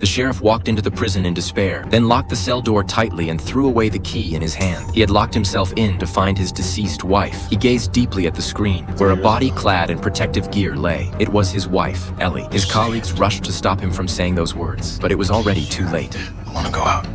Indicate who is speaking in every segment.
Speaker 1: The sheriff walked into the prison in despair, then locked the cell door tightly and threw away the key in his hand. He had locked himself in to find his deceased wife. He gazed deeply at the screen, where a body clad in protective gear lay. It was his wife, Ellie. His colleagues rushed to stop him from saying those words, but it was already too late.
Speaker 2: I want to go out.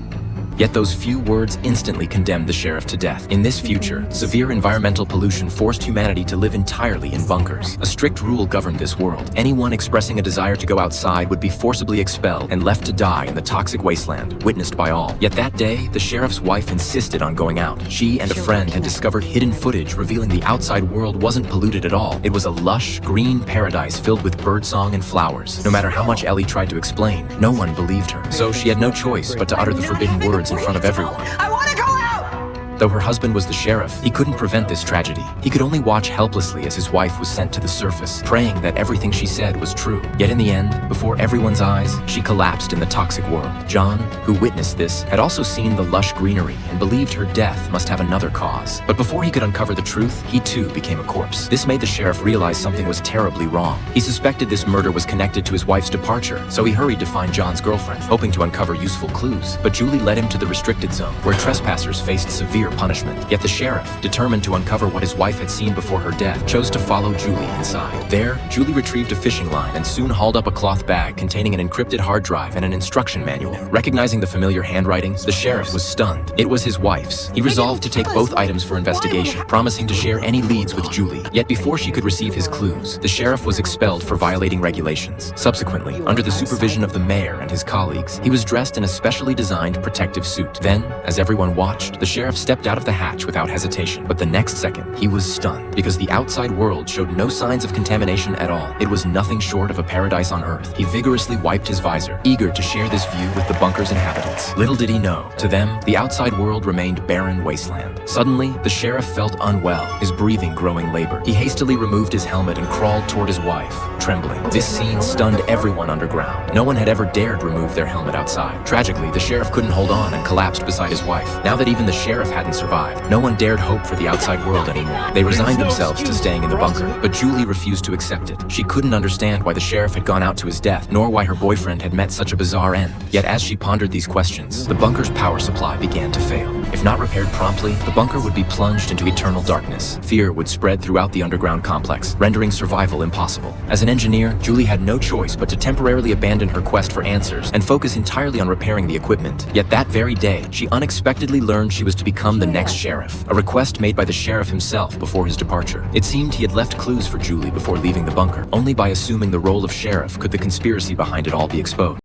Speaker 1: Yet those few words instantly condemned the sheriff to death. In this future, severe environmental pollution forced humanity to live entirely in bunkers. A strict rule governed this world. Anyone expressing a desire to go outside would be forcibly expelled and left to die in the toxic wasteland, witnessed by all. Yet that day, the sheriff's wife insisted on going out. She and a friend had discovered hidden footage revealing the outside world wasn't polluted at all. It was a lush, green paradise filled with birdsong and flowers. No matter how much Ellie tried to explain, no one believed her. So she had no choice but to utter the forbidden words in front of everyone.
Speaker 3: I want to go out!
Speaker 1: Though her husband was the sheriff, he couldn't prevent this tragedy. He could only watch helplessly as his wife was sent to the surface, praying that everything she said was true. Yet in the end, before everyone's eyes, she collapsed in the toxic world. John, who witnessed this, had also seen the lush greenery and believed her death must have another cause. But before he could uncover the truth, he too became a corpse. This made the sheriff realize something was terribly wrong. He suspected this murder was connected to his wife's departure, so he hurried to find John's girlfriend, hoping to uncover useful clues. But Julie led him to the restricted zone, where trespassers faced severe punishment. Yet the sheriff, determined to uncover what his wife had seen before her death, chose to follow Julie inside. There, Julie retrieved a fishing line and soon hauled up a cloth bag containing an encrypted hard drive and an instruction manual. Recognizing the familiar handwriting, the sheriff was stunned. It was his wife's. He resolved to take both items for investigation, promising to share any leads with Julie. Yet before she could receive his clues, the sheriff was expelled for violating regulations. Subsequently, under the supervision of the mayor and his colleagues, he was dressed in a specially designed protective suit. Then, as everyone watched, the sheriff stepped out of the hatch without hesitation. But the next second, he was stunned, because the outside world showed no signs of contamination at all. It was nothing short of a paradise on Earth. He vigorously wiped his visor, eager to share this view with the bunker's inhabitants. Little did he know, to them, the outside world remained barren wasteland. Suddenly, the sheriff felt unwell, his breathing growing labored. He hastily removed his helmet and crawled toward his wife, trembling. This scene stunned everyone underground. No one had ever dared remove their helmet outside. Tragically, the sheriff couldn't hold on and collapsed beside his wife. Now that even the sheriff hadn't survived, no one dared hope for the outside world anymore. They resigned themselves to staying in the bunker, but Julie refused to accept it. She couldn't understand why the sheriff had gone out to his death, nor why her boyfriend had met such a bizarre end. Yet as she pondered these questions, the bunker's power supply began to fail. If not repaired promptly, the bunker would be plunged into eternal darkness. Fear would spread throughout the underground complex, rendering survival impossible. As an engineer, Julie had no choice but to temporarily abandon her quest for answers and focus entirely on repairing the equipment. Yet that very day, she unexpectedly learned she was to become the next sheriff, a request made by the sheriff himself before his departure. It seemed he had left clues for Julie before leaving the bunker. Only by assuming the role of sheriff could the conspiracy behind it all be exposed.